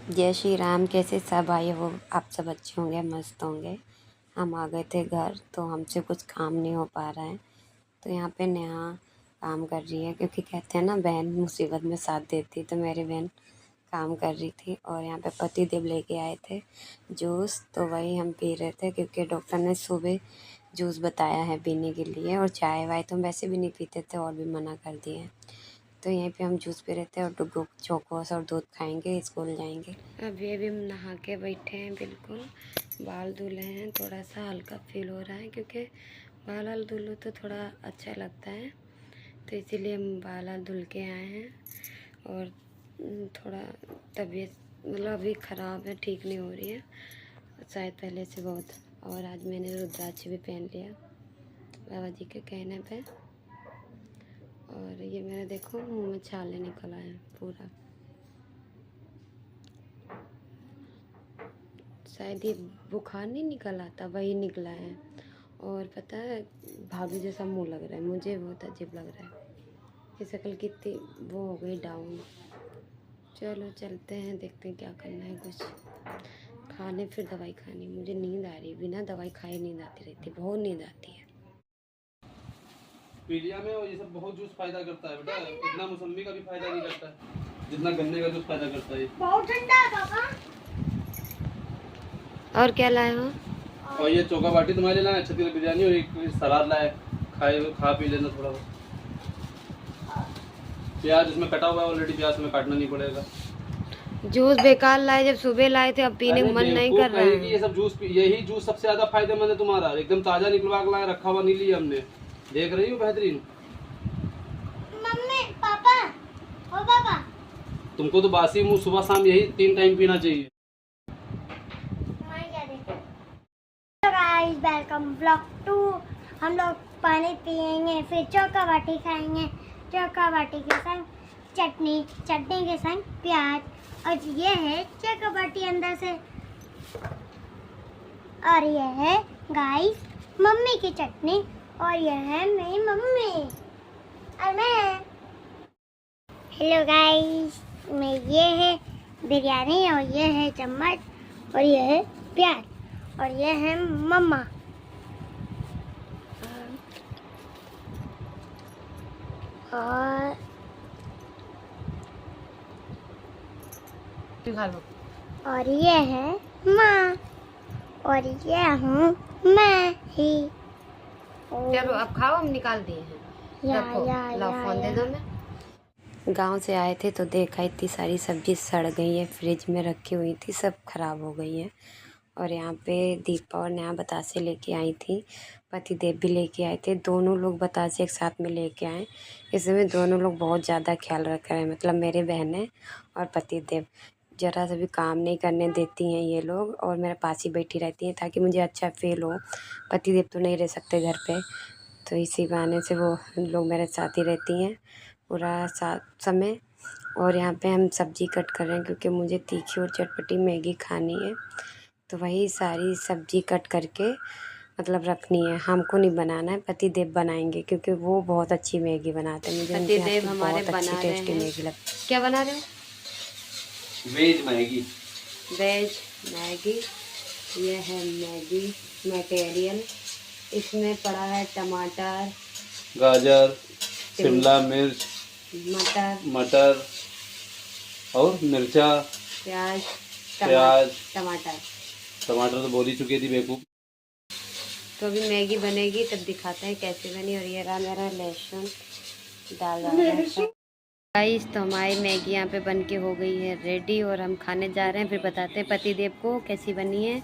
जय श्री राम। कैसे सब आए हो? आप सब अच्छे होंगे, मस्त होंगे। हम आ गए थे घर, तो हमसे कुछ काम नहीं हो पा रहा है, तो यहाँ पे नेहा काम कर रही है, क्योंकि कहते हैं ना, बहन मुसीबत में साथ देती। तो मेरी बहन काम कर रही थी और यहाँ पे पति देव लेके आए थे जूस, तो वही हम पी रहे थे, क्योंकि डॉक्टर ने सुबह जूस बताया है पीने के लिए। और चाय वाय तो हम वैसे भी नहीं पीते थे और भी मना कर दिए हैं। तो यहीं पे हम जूस पी रहे थे और डुगो चोकोस और दूध खाएंगे, स्कूल जाएंगे। अभी हम नहा के बैठे हैं, बिल्कुल बाल धुले हैं। थोड़ा सा हल्का फील हो रहा है, क्योंकि बाल धुलो तो थोड़ा अच्छा लगता है, तो इसीलिए हम बाल धुल के आए हैं। और थोड़ा तबीयत मतलब अभी ख़राब है, ठीक नहीं हो रही है शायद पहले से बहुत। और आज मैंने रुद्राक्ष भी पहन लिया बाबा जी के कहने पे। और ये मेरा देखो मुंह में छाले निकल आए हैं पूरा, शायद ये बुखार नहीं निकल आता, वही निकला है। और पता है, भाभी जैसा मुंह लग रहा है मुझे, बहुत अजीब लग रहा है। ये शक्ल कितनी वो हो गई डाउन। चलो चलते हैं, देखते हैं क्या करना है, कुछ खाने फिर दवाई खानी। मुझे नींद आ रही, बिना दवाई खाए नींद आती रहती, बहुत नींद आती है। पीलिया में और ये सब बहुत जूस फायदा करता है बेटा। इतना मौसम्बी का भी फायदा नहीं करता है जितना गन्ने का जूस फायदा करता है। बहुत ठंडा है पापा। और क्या लाए हो? और ये चोका बाटी तुम्हारे लिए लाए, छत्तीस बिरयानी और एक सलाद लाए। खा पी लेना थोड़ा बहुत। प्याज इसमें कटा हुआ है ऑलरेडी, प्याज में काटना नहीं पड़ेगा। जूस बेकार लाए, जब सुबह लाए थे, अब पीने का मन नहीं कर रहा है। ये सब जूस, यही जूस सबसे ज्यादा फायदेमंद है तुम्हारा। एकदम ताजा निकलवा के लाया, रखा हुआ नहीं लिया हमने। देख रही हो, बेहतरीन। मम्मी पापा ओ पापा, तुमको तो बासी मुंह सुबह शाम यही 3 टाइम पीना चाहिए। Guys welcome blog 2। हम लोग पानी पियेंगे, फिर चोका बाटी खाएंगे। चोका बाटी के संग चटनी, चटनी के संग प्याज। और ये है चोका बाटी अंदर से, और ये है गाइस मम्मी की चटनी, और ये है मेरी मम्मी और मैं। हेलो गाइस, में ये है बिरयानी, और ये है चम्मच, और ये है प्याज, और ये है मम्मा। और ये है माँ, और ये हूँ मैं ही। चलो अब खाओ, हम निकाल दिए हैं। लो फोन दे दो। मैं गांव से आए थे तो देखा इतनी सारी सब्जी सड़ गई है, फ्रिज में रखी हुई थी, सब खराब हो गई है। और यहाँ पे दीपा और नया बतासे लेके आई थी, पति देव भी लेके आए थे। दोनों लोग बतासे एक साथ में लेके आए। इसमें दोनों लोग बहुत ज़्यादा ख्याल रख रहे हैं, मतलब मेरे बहनें और पति देव। ज़रा सा भी काम नहीं करने देती हैं ये लोग, और मेरे पास ही बैठी रहती हैं ताकि मुझे अच्छा फील हो। पति देव तो नहीं रह सकते घर पे, तो इसी बहाने से वो लोग मेरे साथ ही रहती हैं पूरा साथ समय। और यहाँ पे हम सब्ज़ी कट कर रहे हैं, क्योंकि मुझे तीखी और चटपटी मैगी खानी है, तो वही सारी सब्ज़ी कट करके मतलब रखनी है। हमको नहीं बनाना है, पति देव बनाएंगे, क्योंकि वो बहुत अच्छी मैगी बनाते हैं। मुझे पति देव हमारे बहुत अच्छी टेस्टी मैगी लगती है। क्या बना रहे हो? Veg Maggi. Veg Maggi. ये है मैगी मटेरियल। इसमें पड़ा है टमाटर, गाजर, शिमला मिर्च, मटर और मिर्चा, प्याज, टमाटर। टमाटर तो बोल ही चुकी थी बेवकूफ। तो अभी मैगी बनेगी, तब दिखाते हैं कैसे बनी। और ये रहा मेरा लहसुन डाल रहा। गाइस, तो हमारी मैगी यहाँ पे बन के हो गई है रेडी, और हम खाने जा रहे हैं। फिर बताते हैं पति देव को कैसी बनी है।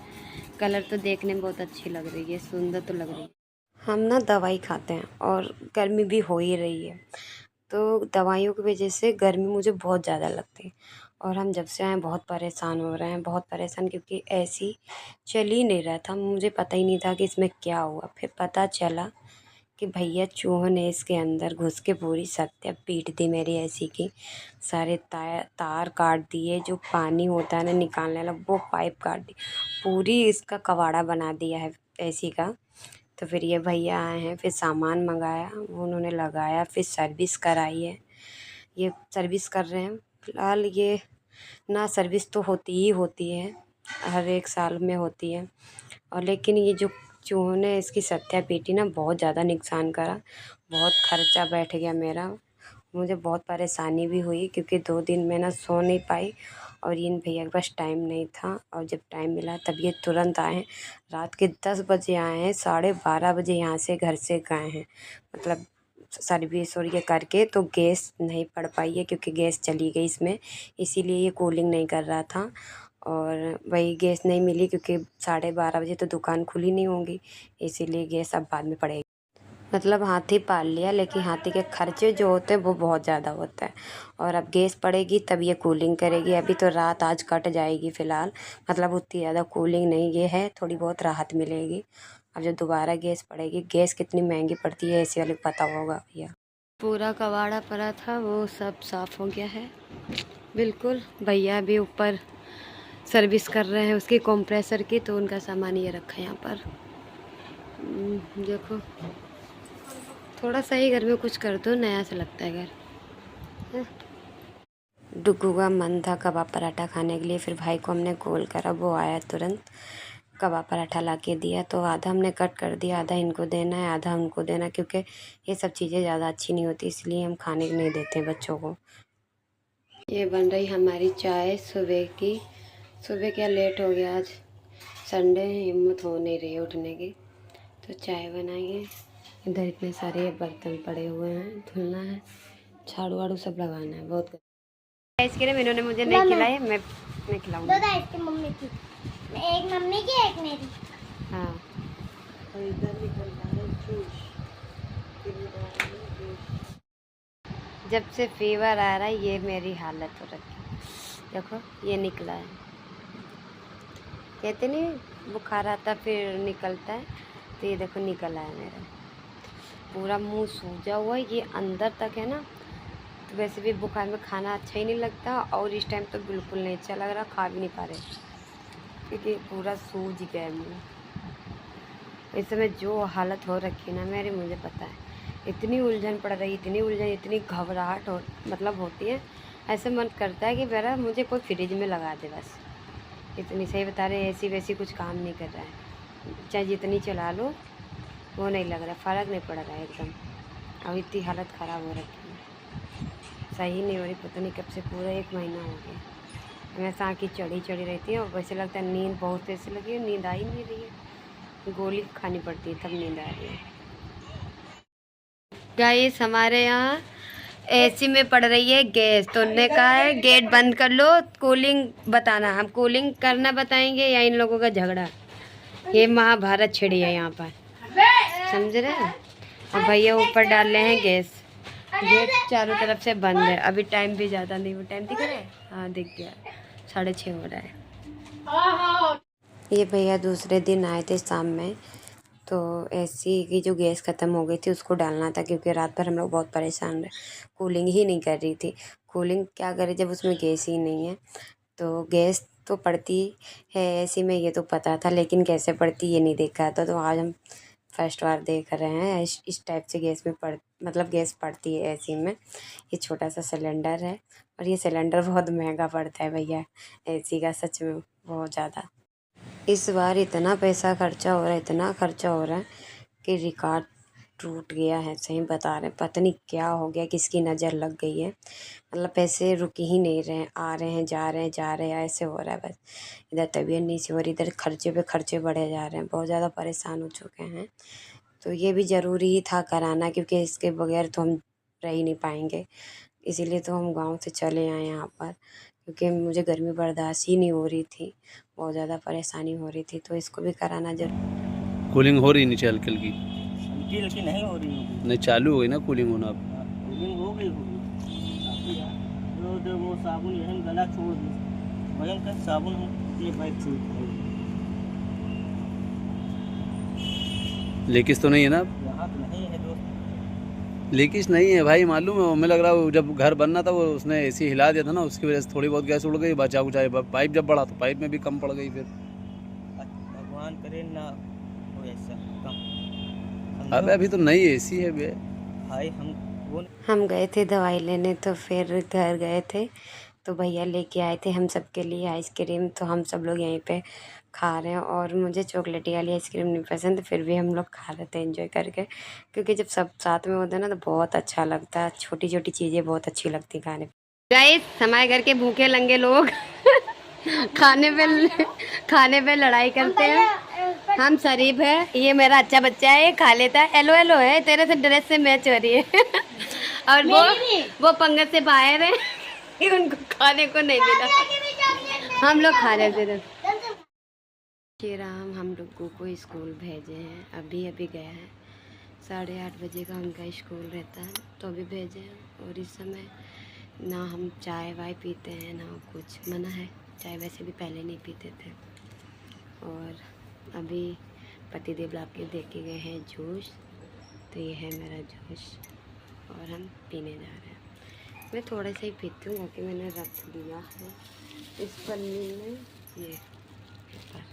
कलर तो देखने में बहुत अच्छी लग रही है, सुंदर तो लग रही है। हम ना दवाई खाते हैं और गर्मी भी हो ही रही है, तो दवाइयों की वजह से गर्मी मुझे बहुत ज़्यादा लगती है। और हम जब से आए बहुत परेशान हो रहे हैं, बहुत परेशान, क्योंकि ऐसी चल ही नहीं रहा था। मुझे पता ही नहीं था कि इसमें क्या हुआ। फिर पता चला कि भैया चूहों ने इसके अंदर घुस के पूरी सत्या पीट दी मेरी एसी की। सारे तार काट दिए, जो पानी होता है ना निकालने वाला, वो पाइप काट दी, पूरी इसका कबाड़ा बना दिया है एसी का। तो फिर ये भैया आए हैं, फिर सामान मंगाया, वो उन्होंने लगाया, फिर सर्विस कराई है। ये सर्विस कर रहे हैं। फ़िलहाल ये ना सर्विस तो होती ही होती है, हर एक साल में होती है। और लेकिन ये जो चूहों ने इसकी सत्या पीटी ना, बहुत ज़्यादा नुकसान करा, बहुत खर्चा बैठ गया मेरा। मुझे बहुत परेशानी भी हुई क्योंकि 2 दिन मैं ना सो नहीं पाई और इन भैया के पास टाइम नहीं था। और जब टाइम मिला तब ये तुरंत आए हैं, रात के 10 बजे आए हैं, 12:30 बजे यहाँ से घर से गए हैं। मतलब सर्विस और ये करके तो गैस नहीं पड़ पाई है क्योंकि गैस चली गई इसमें, इसीलिए ये कूलिंग नहीं कर रहा था। और वही गैस नहीं मिली क्योंकि 12:30 बजे तो दुकान खुली नहीं होगी, इसीलिए गैस अब बाद में पड़ेगी। मतलब हाथी पाल लिया, लेकिन हाथी के खर्चे जो होते हैं वो बहुत ज़्यादा होता है। और अब गैस पड़ेगी तब ये कूलिंग करेगी। अभी तो रात आज कट जाएगी फ़िलहाल, मतलब उतनी ज़्यादा कूलिंग नहीं, ये है थोड़ी बहुत राहत मिलेगी। अब जब दोबारा गैस पड़ेगी, गैस कितनी महंगी पड़ती है ऐसे वाले पता होगा भैया। पूरा कबाड़ा पड़ा था वो सब साफ़ हो गया है बिल्कुल। भैया भी ऊपर सर्विस कर रहे हैं उसकी कंप्रेसर की, तो उनका सामान ये रखा है यहाँ पर। देखो थोड़ा सा ही घर में कुछ कर दो, नया सा लगता है घर। डुग्गू का मन था कबाब पराठा खाने के लिए, फिर भाई को हमने कॉल करा, वो आया तुरंत, कबाब पराठा ला के दिया। तो आधा हमने कट कर दिया, आधा इनको देना है, आधा उनको देना, क्योंकि ये सब चीज़ें ज़्यादा अच्छी नहीं होती, इसलिए हम खाने को नहीं देते बच्चों को। ये बन रही हमारी चाय सुबह की। सुबह क्या लेट हो गया, आज संडे, हिम्मत हो नहीं रही उठने की, तो चाय बनाएंगे। इधर इतने सारे बर्तन पड़े हुए हैं, धुलना है, झाड़ू वाड़ू सब लगाना है, बहुत आइसक्रीम इन्होंने मुझे नहीं खिलाई, मैं खिलाऊंगी। दो आइसक्रीम मम्मी की, एक मम्मी की एक मेरी। हाँ और इधर निकल रहा है जूस। जब से फीवर आ रहा है ये मेरी हालत हो रखी है। देखो ये निकला है, कहते नहीं बुखार आता फिर निकलता है, तो ये देखो निकल आया मेरा, पूरा मुंह सूजा हुआ है, ये अंदर तक है ना। तो वैसे भी बुखार में खाना अच्छा ही नहीं लगता, और इस टाइम तो बिल्कुल नहीं अच्छा लग रहा, खा भी नहीं पा रहे क्योंकि पूरा सूज गया मुँह। इस समय जो हालत हो रखी ना मेरी, मुझे पता है, इतनी उलझन पड़ रही, इतनी उलझन, इतनी घबराहट हो मतलब होती है, ऐसे मन करता है कि मेरा मुझे कोई फ्रिज में लगा दे बस। इतनी सही बता रहे, ऐसी वैसी कुछ काम नहीं कर रहा है, चाहे जितनी चला लो वो नहीं लग रहा, फ़र्क नहीं पड़ रहा है एकदम। अब इतनी हालत ख़राब हो रखी है, सही नहीं हो रही, पता नहीं कब से, पूरा 1 महीना हो गया। हमेशा आँखें चढ़ी रहती है और वैसे लगता है नींद बहुत ऐसे लगी है, नींद आ ही नहीं रही है, गोली खानी पड़ती है तब नींद आ रही है। गाइस हमारे यहाँ एसी में पड़ रही है गैस, तो उन्होंने कहा है गेट बंद कर लो, कूलिंग बताना। हम कूलिंग करना बताएंगे या इन लोगों का झगड़ा, ये महाभारत छिड़ी है यहाँ पर, समझ रहे हैं। और भैया ऊपर डाल रहे हैं गैस, गेट चारों तरफ से बंद है। अभी टाइम भी ज़्यादा नहीं, वो टाइम दिख रहा है, हाँ दिख गया, 6:30 हो रहा है। ये भैया दूसरे दिन आए थे शाम में, तो एसी की जो गैस ख़त्म हो गई थी उसको डालना था, क्योंकि रात भर हम लोग बहुत परेशान रहे, कूलिंग ही नहीं कर रही थी। कूलिंग क्या करे जब उसमें गैस ही नहीं है। तो गैस तो पड़ती है एसी में, ये तो पता था, लेकिन कैसे पड़ती ये नहीं देखा था, तो आज हम फर्स्ट बार देख रहे हैं इस टाइप से गैस में मतलब गैस पड़ती है एसी में। ये छोटा सा सिलेंडर है, और ये सिलेंडर बहुत महंगा पड़ता है भैया एसी का, सच में बहुत ज़्यादा। इस बार इतना पैसा खर्चा हो रहा है, इतना खर्चा हो रहा है कि रिकॉर्ड टूट गया है, सही बता रहे हैं। पता नहीं क्या हो गया, किसकी नज़र लग गई है, मतलब पैसे रुक ही नहीं रहे हैं, आ रहे हैं जा रहे हैं, ऐसे हो रहा है बस। इधर तबीयत नहीं सी हो रही, इधर खर्चे पे खर्चे बढ़े जा रहे हैं, बहुत ज़्यादा परेशान हो चुके हैं। तो ये भी ज़रूरी ही था कराना, क्योंकि इसके बगैर तो हम रह ही नहीं पाएंगे, इसीलिए तो हम गाँव से चले आए यहाँ पर, क्योंकि मुझे गर्मी बर्दाश्त ही नहीं हो रही थी, बहुत ज़्यादा परेशानी हो रही थी, तो इसको भी कराना जरूर। कूलिंग हो रही नीचे हल्की हल्की, हल्की नहीं हो रही होगी, नहीं चालू हो गई ना कूलिंग होना अब। कूलिंग हो गई होगी जो वो साबुन यही गला छोड़ दी, वजन का साबुन हम अपने बाइक से लीकेज तो नहीं है ना? यहाँ तो नहीं है दोस्त, लीकेज नहीं है भाई, मालूम है, हमें लग रहा है जब घर बनना था वो उसने एसी हिला दिया था ना, उसकी वजह से थोड़ी बहुत गैस उड़ गई, बचा कुचा पाइप जब बढ़ा तो पाइप में भी कम पड़ गई फिर। भगवान करे ना हो ऐसा कम। अबे अभी तो नई एसी है बे भाई हम गए थे दवाई लेने, तो फिर घर गए थे, तो भैया लेके आए थे हम सब के लिए आइसक्रीम, तो हम सब लोग यहीं पे खा रहे हैं। और मुझे चॉकलेटी वाली आइसक्रीम नहीं पसंद, फिर भी हम लोग खा रहे थे एंजॉय करके, क्योंकि जब सब साथ में होते हैं ना तो बहुत अच्छा लगता है। छोटी छोटी चीज़ें बहुत अच्छी लगती खाने। गाइस, हमारे घर के भूखे लंगे लोग खाने पे लड़ाई करते हैं। हम शरीफ है, ये मेरा अच्छा बच्चा है, ये खा लेता है। एलो एलो है, तेरे से ड्रेस से मैच हो रही है और वो पंगत से बाहर है कि उनको खाने को नहीं मिला, हम लोग खा रहे थे। श्री राम हम लोगों को स्कूल भेजे हैं, अभी अभी गया है। 8:30 बजे का उनका स्कूल रहता है, तो अभी भेजे हैं। और इस समय ना हम चाय वाय पीते हैं, ना कुछ, मना है। चाय वैसे भी पहले नहीं पीते थे। और अभी पतिदेव ला के दे के गए हैं जूस, तो ये है मेरा जूस और हम पीने जा रहे हैं। मैं थोड़ा सा ही पीती हूँ, क्योंकि मैंने रख दिया है इस पन्नी में ये पेपर।